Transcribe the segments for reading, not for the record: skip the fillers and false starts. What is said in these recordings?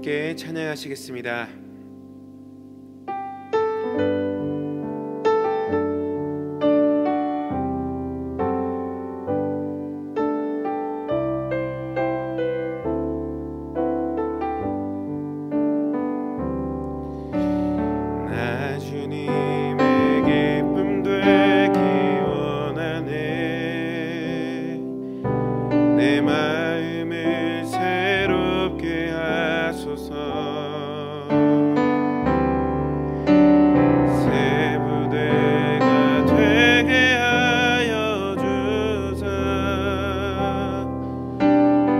함께 찬양하시겠습니다. 나 주님의 기쁨 되기 원하네. 내 마음을 새롭게 하소서. 새 부대가 되게 하여 주사.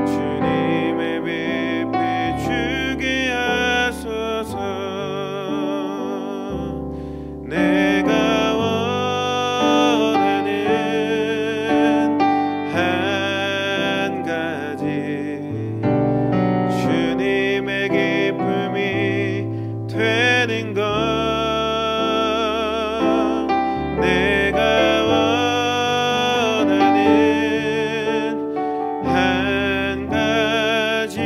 주님의 빛 비추게 하소서. 내가 원하는 한 가지, 주님의 기쁨이 되는 것. 내가 원하는 한 가지,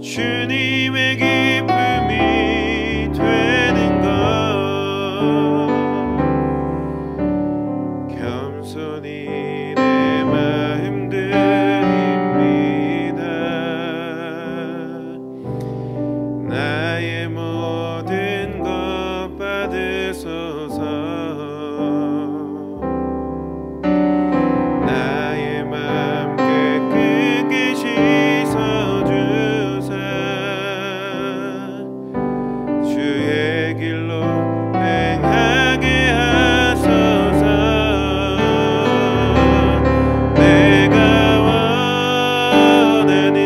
주님의 기쁨이 되는 것. 겸손히 내 마음 드립니다. 나의 모든 것 받으소서. 나의 맘 깨끗이 씻어주사. 주의 길로 행하게 하소서. 내가 원하는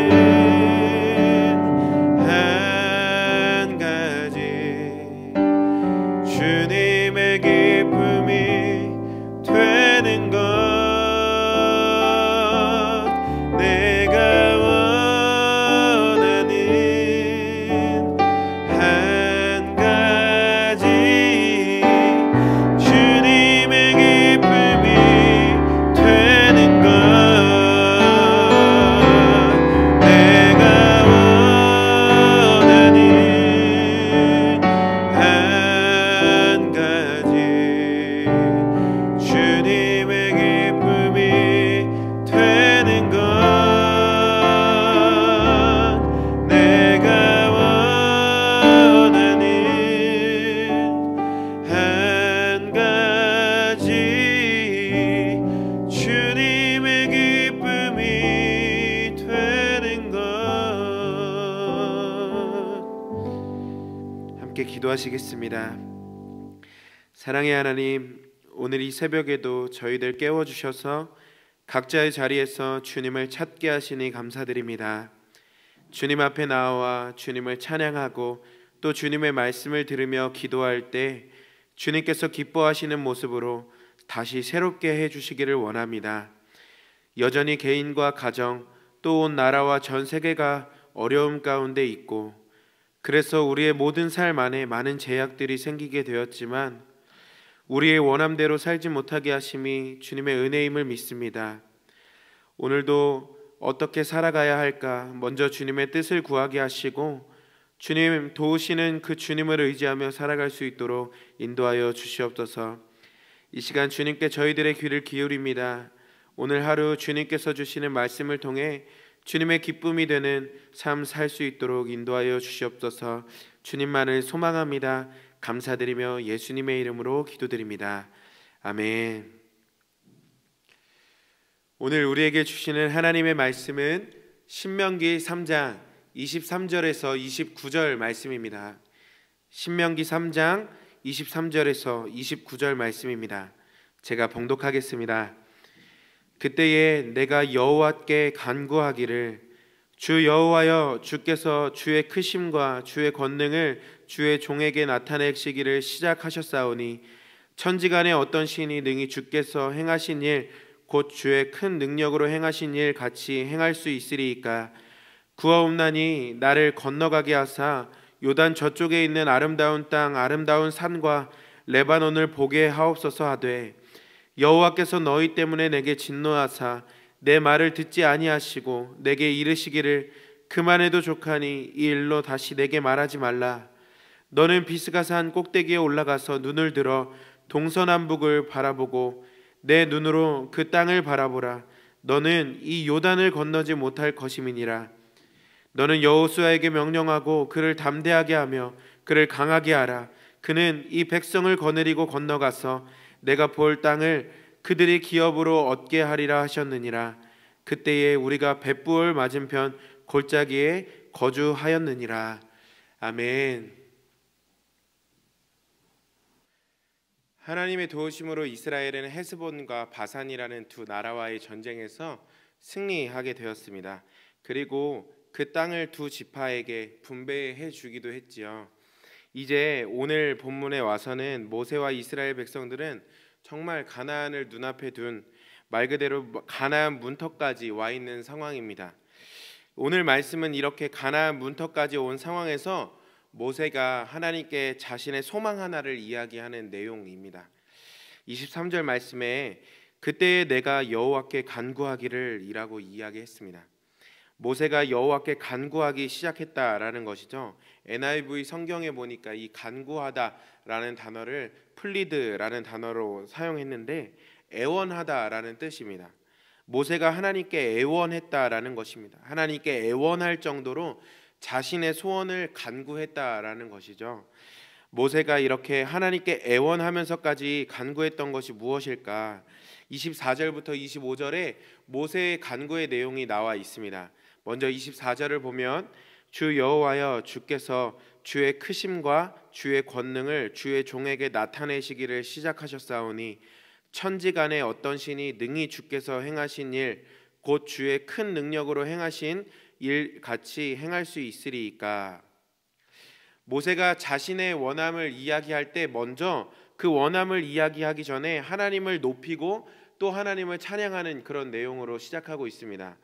한 가지, 주님의 기쁨이 되는 것. 내가 원하는 한 가지, 주님의 기쁨이 되는 것. 내가 원하는 한 가지, 주님의 기쁨이 되는 것. 내가 원하는 한 가지, 주님의 기쁨이 되는 것. 함께 기도하시겠습니다. 사랑의 하나님, 오늘 이 새벽에도 저희들 깨워주셔서 각자의 자리에서 주님을 찾게 하시니 감사드립니다. 주님 앞에 나와 주님을 찬양하고 또 주님의 말씀을 들으며 기도할 때 주님께서 기뻐하시는 모습으로 다시 새롭게 해주시기를 원합니다. 여전히 개인과 가정 또 온 나라와 전 세계가 어려움 가운데 있고, 그래서 우리의 모든 삶 안에 많은 제약들이 생기게 되었지만 우리의 원함대로 살지 못하게 하심이 주님의 은혜임을 믿습니다. 오늘도 어떻게 살아가야 할까 먼저 주님의 뜻을 구하게 하시고 주님 도우시는 그 주님을 의지하며 살아갈 수 있도록 인도하여 주시옵소서. 이 시간 주님께 저희들의 귀를 기울입니다. 오늘 하루 주님께서 주시는 말씀을 통해 주님의 기쁨이 되는 삶 살 수 있도록 인도하여 주시옵소서. 주님만을 소망합니다. 감사드리며 예수님의 이름으로 기도드립니다. 아멘. 오늘 우리에게 주시는 하나님의 말씀은 신명기 3장 23절에서 29절 말씀입니다. 신명기 3장 23절에서 29절 말씀입니다. 제가 봉독하겠습니다. 그때에 내가 여호와께 간구하기를, 주 여호와여, 주께서 주의 크심과 주의 권능을 주의 종에게 나타내시기를 시작하셨사오니 천지간에 어떤 신이 능히 주께서 행하신 일 곧 주의 큰 능력으로 행하신 일 같이 행할 수 있으리이까. 구하옵나니 나를 건너가게 하사 요단 저쪽에 있는 아름다운 땅 아름다운 산과 레바논을 보게 하옵소서 하되, 여호와께서 너희 때문에 내게 진노하사 내 말을 듣지 아니하시고 내게 이르시기를 그만해도 족하니 이 일로 다시 내게 말하지 말라. 너는 비스가산 꼭대기에 올라가서 눈을 들어 동서남북을 바라보고 내 눈으로 그 땅을 바라보라. 너는 이 요단을 건너지 못할 것임이니라. 너는 여호수아에게 명령하고 그를 담대하게 하며 그를 강하게 하라. 그는 이 백성을 거느리고 건너가서 내가 볼 땅을 그들의 기업으로 얻게 하리라 하셨느니라. 그때에 우리가 벳부을 맞은편 골짜기에 거주하였느니라. 아멘. 하나님의 도우심으로 이스라엘은 헤스본과 바산이라는 두 나라와의 전쟁에서 승리하게 되었습니다. 그리고 그 땅을 두 지파에게 분배해 주기도 했지요. 이제 오늘 본문에 와서는 모세와 이스라엘 백성들은 정말 가나안을 눈앞에 둔 말 그대로 가나안 문턱까지 와 있는 상황입니다. 오늘 말씀은 이렇게 가나안 문턱까지 온 상황에서 모세가 하나님께 자신의 소망 하나를 이야기하는 내용입니다. 23절 말씀에 그때에 내가 여호와께 간구하기를 이라고 이야기했습니다. 모세가 여호와께 간구하기 시작했다라는 것이죠. NIV 성경에 보니까 이 간구하다라는 단어를 플리드라는 단어로 사용했는데 애원하다라는 뜻입니다. 모세가 하나님께 애원했다라는 것입니다. 하나님께 애원할 정도로 자신의 소원을 간구했다라는 것이죠. 모세가 이렇게 하나님께 애원하면서까지 간구했던 것이 무엇일까? 24절부터 25절에 모세의 간구의 내용이 나와 있습니다. 먼저 24절을 보면 주 여호와여 주께서 주의 크심과 주의 권능을 주의 종에게 나타내시기를 시작하셨사오니 천지간에 어떤 신이 능히 주께서 행하신 일 곧 주의 큰 능력으로 행하신 일 같이 행할 수 있으리이까. 모세가 자신의 원함을 이야기할 때 먼저 그 원함을 이야기하기 전에 하나님을 높이고 또 하나님을 찬양하는 그런 내용으로 시작하고 있습니다.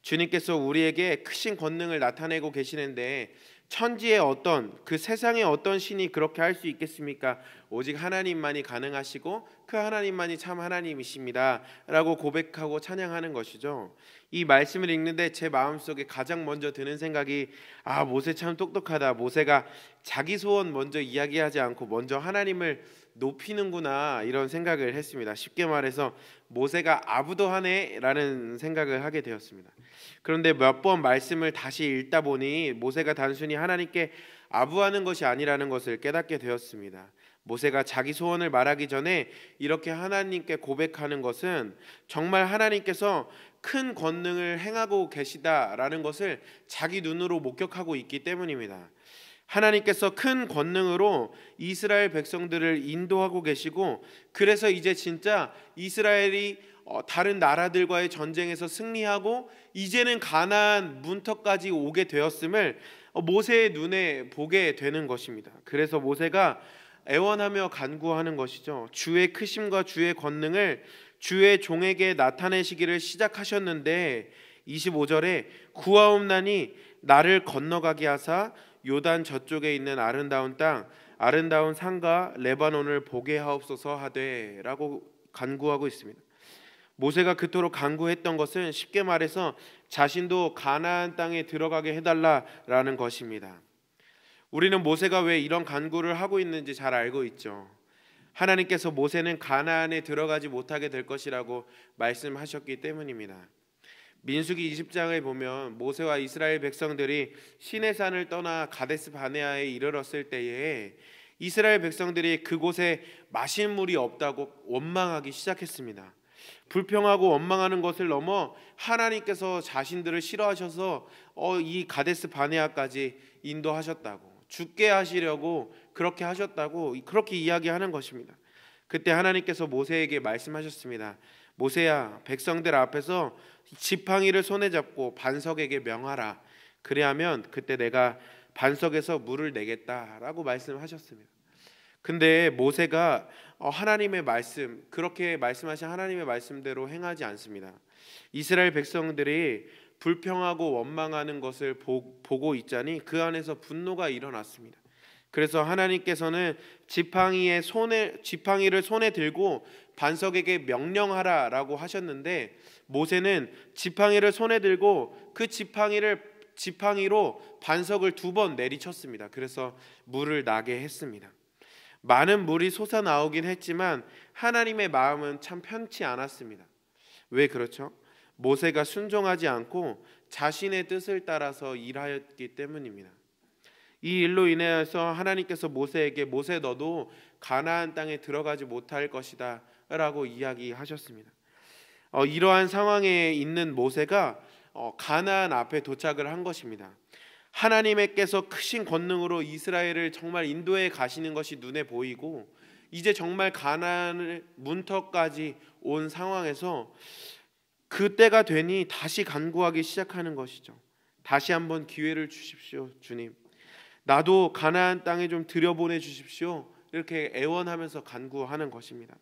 주님께서 우리에게 크신 권능을 나타내고 계시는데 천지의 어떤 그 세상의 어떤 신이 그렇게 할 수 있겠습니까? 오직 하나님만이 가능하시고 그 하나님만이 참 하나님이십니다 라고 고백하고 찬양하는 것이죠. 이 말씀을 읽는데 제 마음속에 가장 먼저 드는 생각이 모세 참 똑똑하다. 모세가 자기 소원 먼저 이야기하지 않고 먼저 하나님을 높이는구나 이런 생각을 했습니다. 쉽게 말해서 모세가 아부도하네 라는 생각을 하게 되었습니다. 그런데 몇 번 말씀을 다시 읽다 보니 모세가 단순히 하나님께 아부하는 것이 아니라는 것을 깨닫게 되었습니다. 모세가 자기 소원을 말하기 전에 이렇게 하나님께 고백하는 것은 정말 하나님께서 큰 권능을 행하고 계시다라는 것을 자기 눈으로 목격하고 있기 때문입니다. 하나님께서 큰 권능으로 이스라엘 백성들을 인도하고 계시고 그래서 이제 진짜 이스라엘이 다른 나라들과의 전쟁에서 승리하고 이제는 가나안 문턱까지 오게 되었음을 모세의 눈에 보게 되는 것입니다. 그래서 모세가 애원하며 간구하는 것이죠. 주의 크심과 주의 권능을 주의 종에게 나타내시기를 시작하셨는데 25절에 구하옵나니 나를 건너가게 하사 요단 저쪽에 있는 아름다운 땅 아름다운 산과 레바논을 보게 하옵소서 하되 라고 간구하고 있습니다. 모세가 그토록 간구했던 것은 쉽게 말해서 자신도 가나안 땅에 들어가게 해달라라는 것입니다. 우리는 모세가 왜 이런 간구를 하고 있는지 잘 알고 있죠. 하나님께서 모세는 가나안에 들어가지 못하게 될 것이라고 말씀하셨기 때문입니다. 민수기 20장을 보면 모세와 이스라엘 백성들이 시내산을 떠나 가데스 바네아에 이르렀을 때에 이스라엘 백성들이 그곳에 마실 물이 없다고 원망하기 시작했습니다. 불평하고 원망하는 것을 넘어 하나님께서 자신들을 싫어하셔서 이 가데스 바네아까지 인도하셨다고, 죽게 하시려고 그렇게 하셨다고 그렇게 이야기하는 것입니다. 그때 하나님께서 모세에게 말씀하셨습니다. 모세야, 백성들 앞에서 지팡이를 손에 잡고 반석에게 명하라. 그리하면 그때 내가 반석에서 물을 내겠다라고 말씀하셨습니다. 근데 모세가 하나님의 말씀, 그렇게 말씀하신 하나님의 말씀대로 행하지 않습니다. 이스라엘 백성들이 불평하고 원망하는 것을 보고 있자니 그 안에서 분노가 일어났습니다. 그래서 하나님께서는 지팡이를 손에 들고 반석에게 명령하라라고 하셨는데 모세는 지팡이를 손에 들고 그 지팡이를 지팡이로 반석을 2번 내리쳤습니다. 그래서 물을 나게 했습니다. 많은 물이 솟아나오긴 했지만 하나님의 마음은 참 편치 않았습니다. 왜 그렇죠? 모세가 순종하지 않고 자신의 뜻을 따라서 일하였기 때문입니다. 이 일로 인해서 하나님께서 모세에게 모세 너도 가나안 땅에 들어가지 못할 것이다 라고 이야기하셨습니다. 이러한 상황에 있는 모세가 가나안 앞에 도착을 한 것입니다. 하나님께서 크신 권능으로 이스라엘을 정말 인도해 가시는 것이 눈에 보이고 이제 정말 가나안을 문턱까지 온 상황에서 그때가 되니 다시 간구하기 시작하는 것이죠. 다시 한번 기회를 주십시오, 주님. 나도 가나안 땅에 좀 들여보내 주십시오. 이렇게 애원하면서 간구하는 것입니다.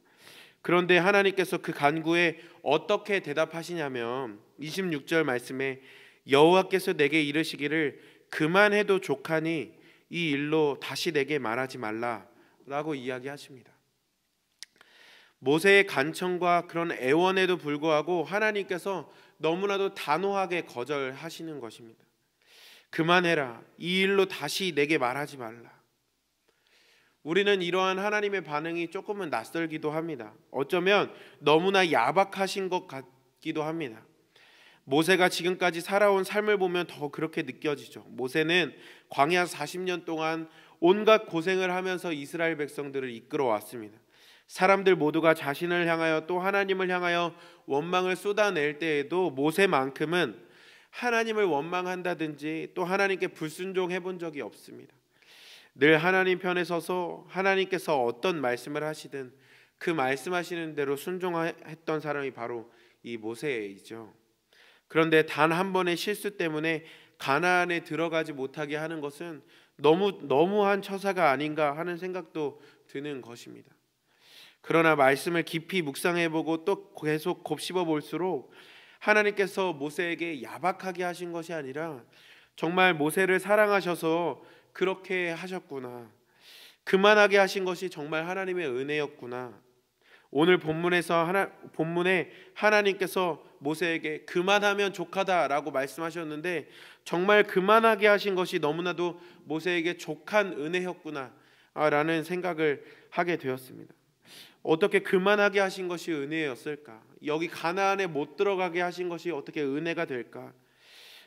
그런데 하나님께서 그 간구에 어떻게 대답하시냐면 26절 말씀에 여호와께서 내게 이르시기를 그만해도 족하니 이 일로 다시 내게 말하지 말라라고 이야기하십니다. 모세의 간청과 그런 애원에도 불구하고 하나님께서 너무나도 단호하게 거절하시는 것입니다. 그만해라. 이 일로 다시 내게 말하지 말라. 우리는 이러한 하나님의 반응이 조금은 낯설기도 합니다. 어쩌면 너무나 야박하신 것 같기도 합니다. 모세가 지금까지 살아온 삶을 보면 더 그렇게 느껴지죠. 모세는 광야 40년 동안 온갖 고생을 하면서 이스라엘 백성들을 이끌어 왔습니다. 사람들 모두가 자신을 향하여 또 하나님을 향하여 원망을 쏟아낼 때에도 모세만큼은 하나님을 원망한다든지 또 하나님께 불순종해 본 적이 없습니다. 늘 하나님 편에 서서 하나님께서 어떤 말씀을 하시든 그 말씀하시는 대로 순종했던 사람이 바로 이 모세이죠. 그런데 단 한 번의 실수 때문에 가나안에 들어가지 못하게 하는 것은 너무한 처사가 아닌가 하는 생각도 드는 것입니다. 그러나 말씀을 깊이 묵상해보고 또 계속 곱씹어 볼수록 하나님께서 모세에게 야박하게 하신 것이 아니라 정말 모세를 사랑하셔서 그렇게 하셨구나. 그만하게 하신 것이 정말 하나님의 은혜였구나. 오늘 본문에 하나님께서 모세에게 그만하면 족하다라고 말씀하셨는데 정말 그만하게 하신 것이 너무나도 모세에게 족한 은혜였구나라는 생각을 하게 되었습니다. 어떻게 그만하게 하신 것이 은혜였을까? 여기 가나안에 못 들어가게 하신 것이 어떻게 은혜가 될까?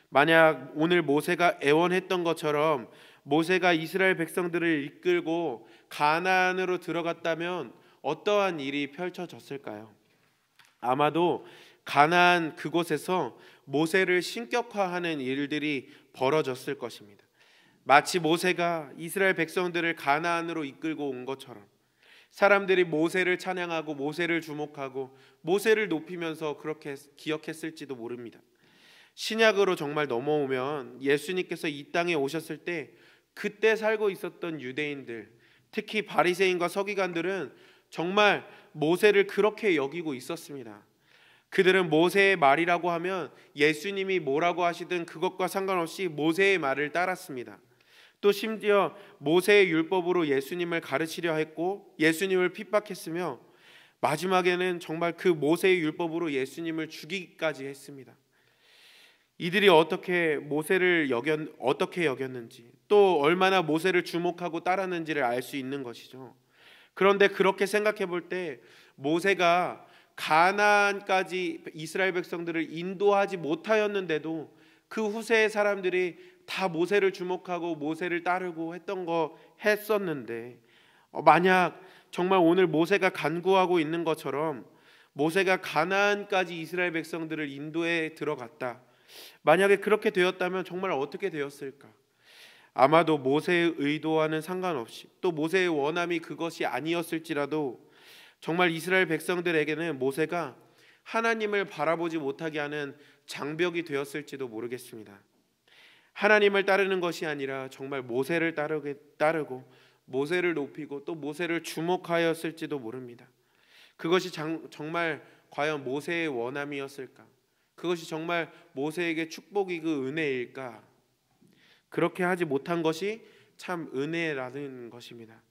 만약 오늘 모세가 애원했던 것처럼 모세가 이스라엘 백성들을 이끌고 가나안으로 들어갔다면 어떠한 일이 펼쳐졌을까요? 아마도 가나안 그곳에서 모세를 신격화하는 일들이 벌어졌을 것입니다. 마치 모세가 이스라엘 백성들을 가나안으로 이끌고 온 것처럼 사람들이 모세를 찬양하고 모세를 주목하고 모세를 높이면서 그렇게 기억했을지도 모릅니다. 신약으로 정말 넘어오면 예수님께서 이 땅에 오셨을 때 그때 살고 있었던 유대인들, 특히 바리새인과 서기관들은 정말 모세를 그렇게 여기고 있었습니다. 그들은 모세의 말이라고 하면 예수님이 뭐라고 하시든 그것과 상관없이 모세의 말을 따랐습니다. 또 심지어 모세의 율법으로 예수님을 가르치려 했고 예수님을 핍박했으며 마지막에는 정말 그 모세의 율법으로 예수님을 죽이기까지 했습니다. 이들이 어떻게 모세를 어떻게 여겼는지 또 얼마나 모세를 주목하고 따랐는지를 알 수 있는 것이죠. 그런데 그렇게 생각해 볼 때 모세가 가나안까지 이스라엘 백성들을 인도하지 못하였는데도 그 후세의 사람들이 다 모세를 주목하고 모세를 따르고 했었는데 만약 정말 오늘 모세가 간구하고 있는 것처럼 모세가 가나안까지 이스라엘 백성들을 인도에 들어갔다. 만약에 그렇게 되었다면 정말 어떻게 되었을까? 아마도 모세의 의도와는 상관없이 또 모세의 원함이 그것이 아니었을지라도 정말 이스라엘 백성들에게는 모세가 하나님을 바라보지 못하게 하는 장벽이 되었을지도 모르겠습니다. 하나님을 따르는 것이 아니라 정말 모세를 따르고 모세를 높이고 또 모세를 주목하였을지도 모릅니다. 그것이 정말 과연 모세의 원함이었을까? 그것이 정말 모세에게 축복이고 은혜일까? 그렇게 하지 못한 것이 참 은혜라는 것입니다.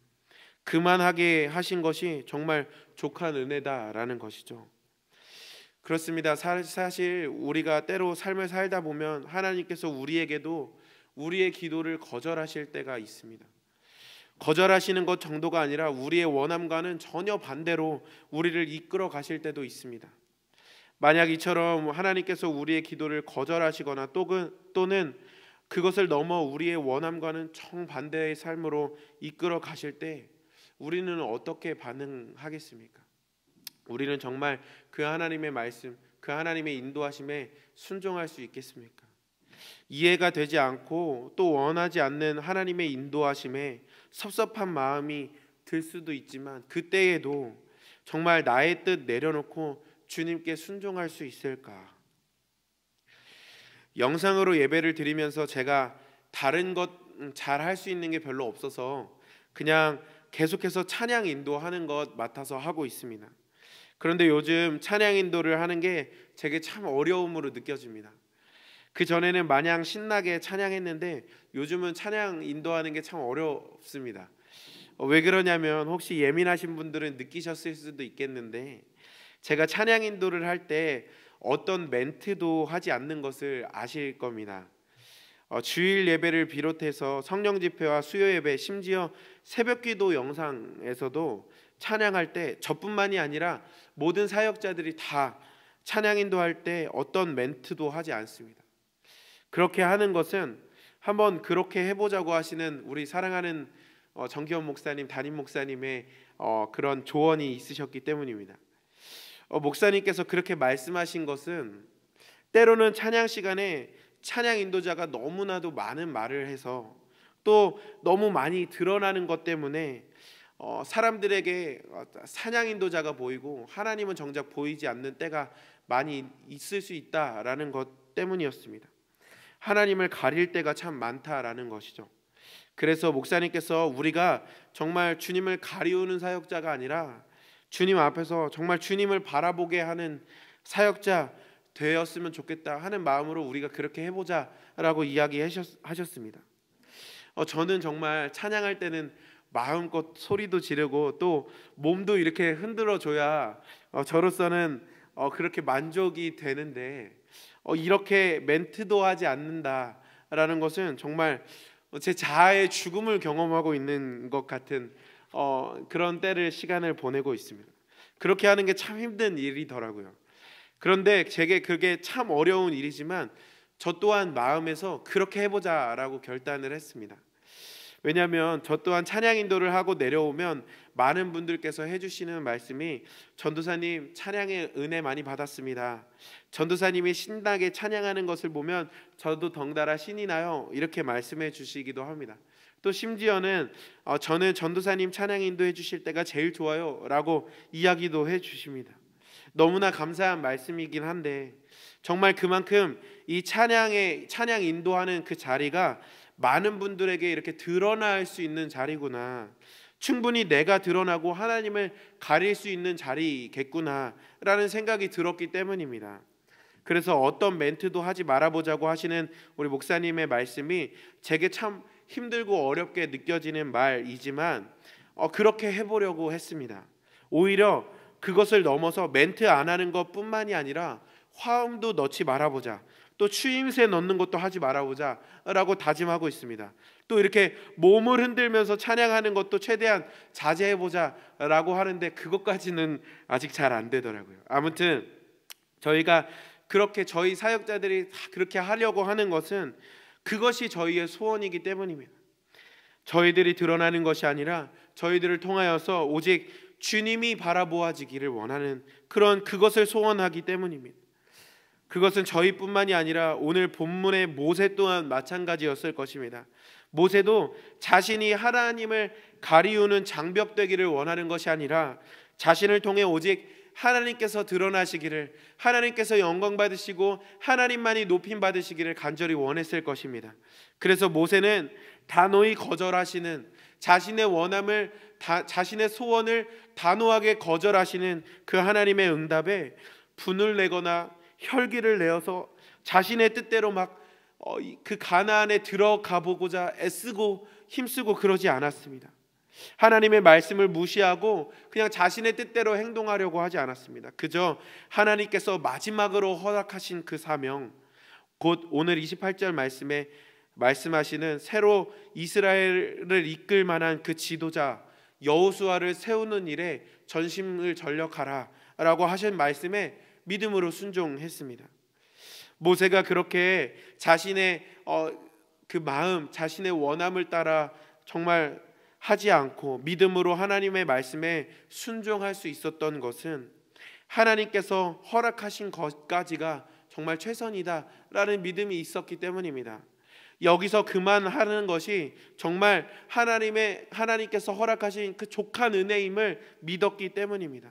그만하게 하신 것이 정말 족한 은혜다라는 것이죠. 그렇습니다. 사실 우리가 때로 삶을 살다 보면 하나님께서 우리에게도 우리의 기도를 거절하실 때가 있습니다. 거절하시는 것 정도가 아니라 우리의 원함과는 전혀 반대로 우리를 이끌어 가실 때도 있습니다. 만약 이처럼 하나님께서 우리의 기도를 거절하시거나 또는 그것을 넘어 우리의 원함과는 정반대의 삶으로 이끌어 가실 때 우리는 어떻게 반응하겠습니까? 우리는 정말 그 하나님의 말씀, 그 하나님의 인도하심에 순종할 수 있겠습니까? 이해가 되지 않고 또 원하지 않는 하나님의 인도하심에 섭섭한 마음이 들 수도 있지만 그때에도 정말 나의 뜻 내려놓고 주님께 순종할 수 있을까? 영상으로 예배를 드리면서 제가 다른 것 잘 할 수 있는 게 별로 없어서 그냥 계속해서 찬양 인도하는 것 맡아서 하고 있습니다. 그런데 요즘 찬양 인도를 하는 게 제게 참 어려움으로 느껴집니다. 그 전에는 마냥 신나게 찬양했는데 요즘은 찬양 인도하는 게 참 어렵습니다. 왜 그러냐면 혹시 예민하신 분들은 느끼셨을 수도 있겠는데 제가 찬양 인도를 할 때 어떤 멘트도 하지 않는 것을 아실 겁니다. 주일 예배를 비롯해서 성령 집회와 수요 예배, 심지어 새벽기도 영상에서도 찬양할 때 저뿐만이 아니라 모든 사역자들이 다 찬양 인도할 때 어떤 멘트도 하지 않습니다. 그렇게 하는 것은 한번 그렇게 해보자고 하시는 우리 사랑하는 정기원 목사님, 담임 목사님의 그런 조언이 있으셨기 때문입니다. 목사님께서 그렇게 말씀하신 것은 때로는 찬양 시간에 찬양 인도자가 너무나도 많은 말을 해서 또 너무 많이 드러나는 것 때문에 사람들에게 찬양 인도자가 보이고 하나님은 정작 보이지 않는 때가 많이 있을 수 있다라는 것 때문이었습니다. 하나님을 가릴 때가 참 많다라는 것이죠. 그래서 목사님께서 우리가 정말 주님을 가리우는 사역자가 아니라 주님 앞에서 정말 주님을 바라보게 하는 사역자 되었으면 좋겠다 하는 마음으로 우리가 그렇게 해보자라고 이야기하셨습니다. 저는 정말 찬양할 때는 마음껏 소리도 지르고 또 몸도 이렇게 흔들어줘야 저로서는 그렇게 만족이 되는데 이렇게 멘트도 하지 않는다라는 것은 정말 제 자아의 죽음을 경험하고 있는 것 같은 그런 시간을 보내고 있습니다. 그렇게 하는 게 참 힘든 일이더라고요. 그런데 제게 그게 참 어려운 일이지만 저 또한 마음에서 그렇게 해보자라고 결단을 했습니다. 왜냐하면 저 또한 찬양 인도를 하고 내려오면 많은 분들께서 해주시는 말씀이 전도사님 찬양의 은혜 많이 받았습니다. 전도사님이 신나게 찬양하는 것을 보면 저도 덩달아 신이 나요. 이렇게 말씀해 주시기도 합니다. 또 심지어는 저는 전도사님 찬양 인도해 주실 때가 제일 좋아요 라고 이야기도 해 주십니다. 너무나 감사한 말씀이긴 한데 정말 그만큼 이 찬양 인도하는 그 자리가 많은 분들에게 이렇게 드러날 수 있는 자리구나, 충분히 내가 드러나고 하나님을 가릴 수 있는 자리겠구나 라는 생각이 들었기 때문입니다. 그래서 어떤 멘트도 하지 말아보자고 하시는 우리 목사님의 말씀이 제게 참 힘들고 어렵게 느껴지는 말이지만 그렇게 해보려고 했습니다. 오히려 그것을 넘어서 멘트 안 하는 것뿐만이 아니라 화음도 넣지 말아보자, 또 추임새 넣는 것도 하지 말아보자 라고 다짐하고 있습니다. 또 이렇게 몸을 흔들면서 찬양하는 것도 최대한 자제해보자 라고 하는데 그것까지는 아직 잘 안 되더라고요. 아무튼 저희가 그렇게 저희 사역자들이 다 그렇게 하려고 하는 것은 그것이 저희의 소원이기 때문입니다. 저희들이 드러나는 것이 아니라 저희들을 통하여서 오직 주님이 바라보아지기를 원하는 그것을 소원하기 때문입니다. 그것은 저희뿐만이 아니라 오늘 본문의 모세 또한 마찬가지였을 것입니다. 모세도 자신이 하나님을 가리우는 장벽 되기를 원하는 것이 아니라 자신을 통해 오직 하나님께서 드러나시기를, 하나님께서 영광 받으시고 하나님만이 높임 받으시기를 간절히 원했을 것입니다. 그래서 모세는 단호히 거절하시는, 자신의 원함을 자신의 소원을 단호하게 거절하시는 그 하나님의 응답에 분을 내거나 혈기를 내어서 자신의 뜻대로 막 그 가나안에 들어가 보고자 애쓰고 힘쓰고 그러지 않았습니다. 하나님의 말씀을 무시하고 그냥 자신의 뜻대로 행동하려고 하지 않았습니다. 그저 하나님께서 마지막으로 허락하신 그 사명, 곧 오늘 28절 말씀에 말씀하시는 새로 이스라엘을 이끌 만한 그 지도자 여호수아를 세우는 일에 전심을 전력하라 라고 하신 말씀에 믿음으로 순종했습니다. 모세가 그렇게 자신의 그 마음, 자신의 원함을 따라 정말 하지 않고 믿음으로 하나님의 말씀에 순종할 수 있었던 것은 하나님께서 허락하신 것까지가 정말 최선이다라는 믿음이 있었기 때문입니다. 여기서 그만하는 것이 정말 하나님께서 허락하신 그 족한 은혜임을 믿었기 때문입니다.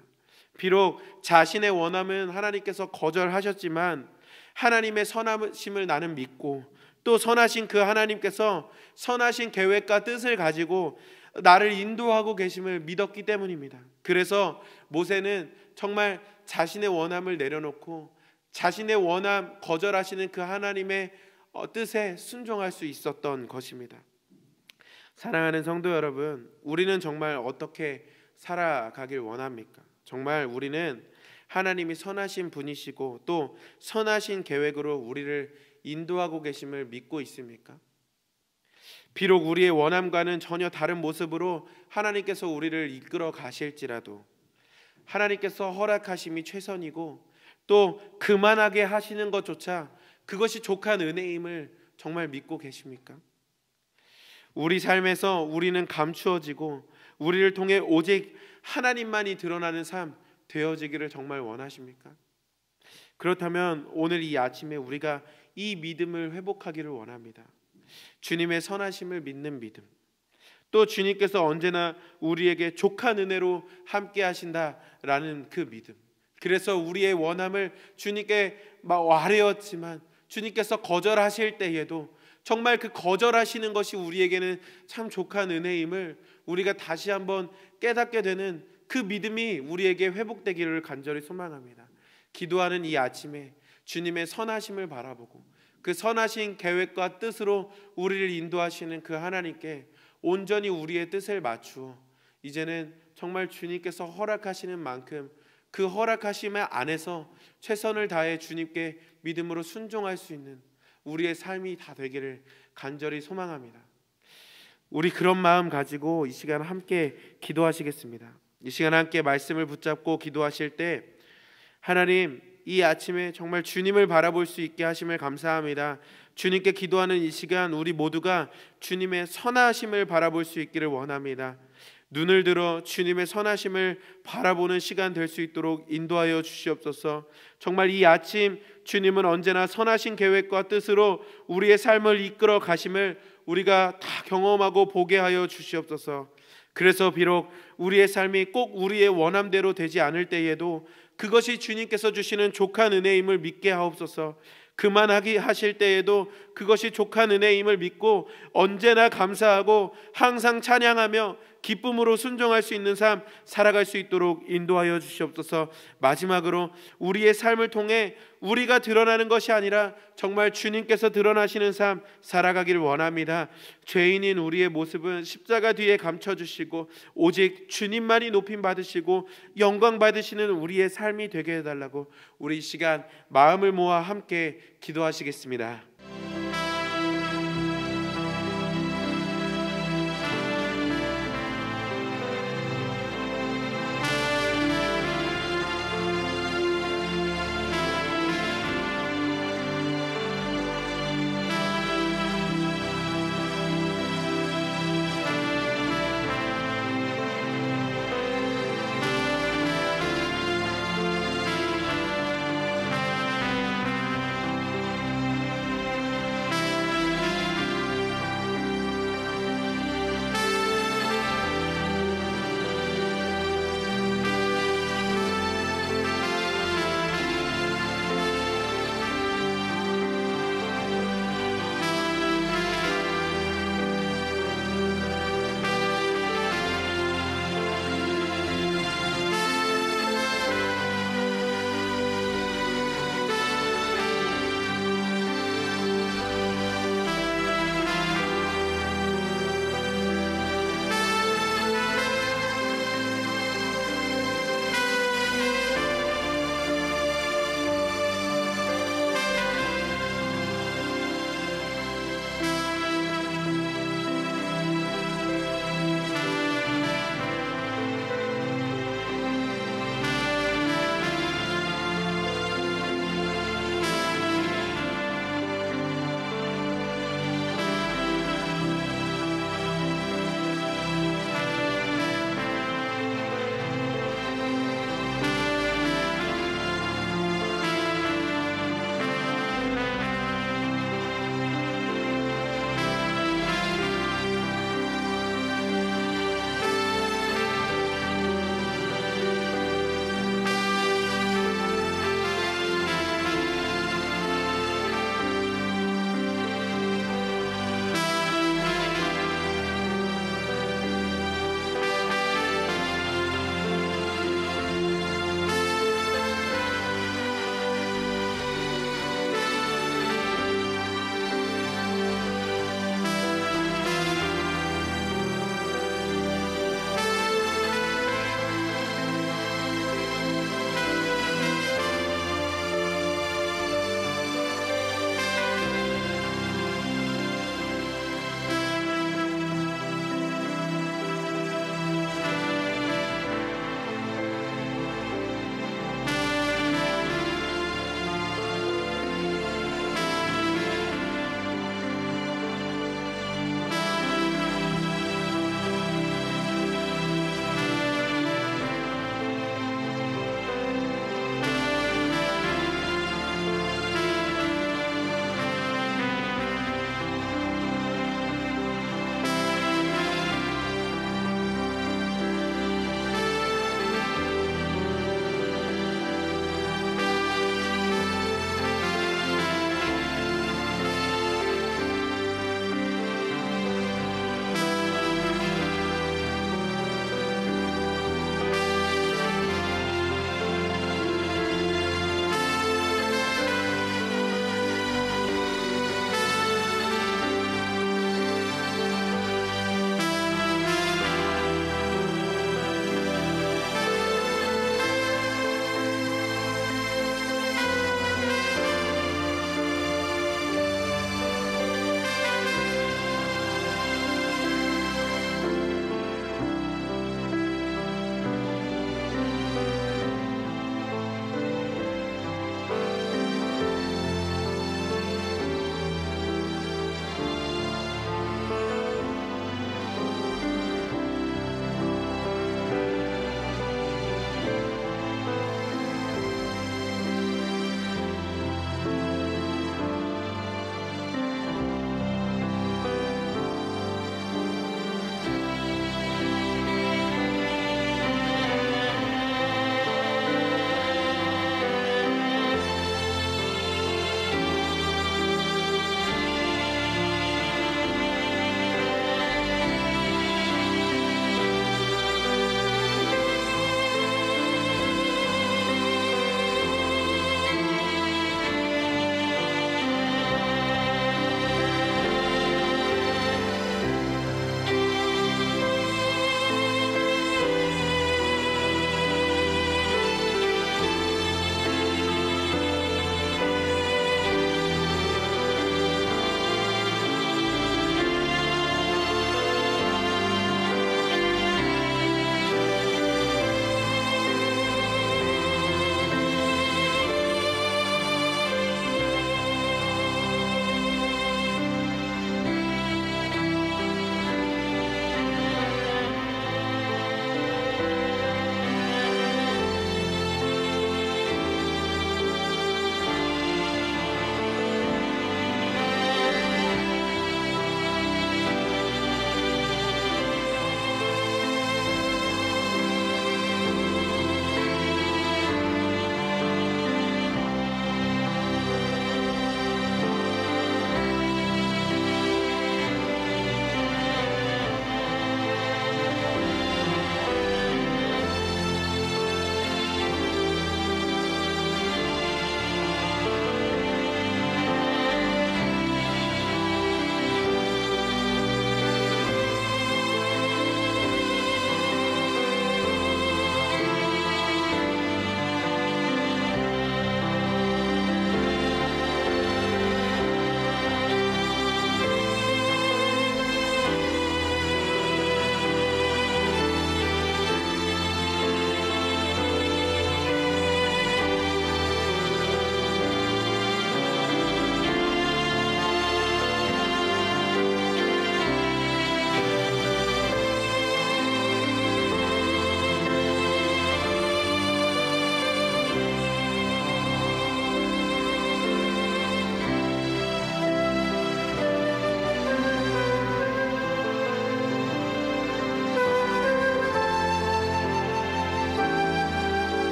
비록 자신의 원함은 하나님께서 거절하셨지만 하나님의 선하심을 나는 믿고 또 선하신 그 하나님께서 선하신 계획과 뜻을 가지고 나를 인도하고 계심을 믿었기 때문입니다. 그래서 모세는 정말 자신의 원함을 내려놓고 자신의 원함 거절하시는 그 하나님의 뜻에 순종할 수 있었던 것입니다. 사랑하는 성도 여러분, 우리는 정말 어떻게 살아가길 원합니까? 정말 우리는 하나님이 선하신 분이시고 또 선하신 계획으로 우리를 인도하고 계심을 믿고 있습니까? 비록 우리의 원함과는 전혀 다른 모습으로 하나님께서 우리를 이끌어 가실지라도 하나님께서 허락하심이 최선이고 또 그만하게 하시는 것조차 그것이 족한 은혜임을 정말 믿고 계십니까? 우리 삶에서 우리는 감추어지고 우리를 통해 오직 하나님만이 드러나는 삶 되어지기를 정말 원하십니까? 그렇다면 오늘 이 아침에 우리가 이 믿음을 회복하기를 원합니다. 주님의 선하심을 믿는 믿음, 또 주님께서 언제나 우리에게 족한 은혜로 함께 하신다라는 그 믿음. 그래서 우리의 원함을 주님께 아뢰었지만 주님께서 거절하실 때에도 정말 그 거절하시는 것이 우리에게는 참 족한 은혜임을 우리가 다시 한번 깨닫게 되는 그 믿음이 우리에게 회복되기를 간절히 소망합니다. 기도하는 이 아침에 주님의 선하심을 바라보고 그 선하신 계획과 뜻으로 우리를 인도하시는 그 하나님께 온전히 우리의 뜻을 맞추어 이제는 정말 주님께서 허락하시는 만큼 그 허락하심 안에서 최선을 다해 주님께 믿음으로 순종할 수 있는 우리의 삶이 다 되기를 간절히 소망합니다. 우리 그런 마음 가지고 이 시간 함께 기도하시겠습니다. 이 시간 함께 말씀을 붙잡고 기도하실 때 하나님, 이 아침에 정말 주님을 바라볼 수 있게 하심을 감사합니다. 주님께 기도하는 이 시간 우리 모두가 주님의 선하심을 바라볼 수 있기를 원합니다. 눈을 들어 주님의 선하심을 바라보는 시간 될 수 있도록 인도하여 주시옵소서. 정말 이 아침 주님은 언제나 선하신 계획과 뜻으로 우리의 삶을 이끌어 가심을 우리가 다 경험하고 보게 하여 주시옵소서. 그래서 비록 우리의 삶이 꼭 우리의 원함대로 되지 않을 때에도 그것이 주님께서 주시는 족한 은혜임을 믿게 하옵소서. 그만하게 하실 때에도 그것이 족한 은혜임을 믿고 언제나 감사하고 항상 찬양하며 기쁨으로 순종할 수 있는 삶 살아갈 수 있도록 인도하여 주시옵소서. 마지막으로 우리의 삶을 통해 우리가 드러나는 것이 아니라 정말 주님께서 드러나시는 삶 살아가기를 원합니다. 죄인인 우리의 모습은 십자가 뒤에 감춰주시고 오직 주님만이 높임 받으시고 영광 받으시는 우리의 삶이 되게 해달라고 우리 이 시간 마음을 모아 함께 기도하시겠습니다.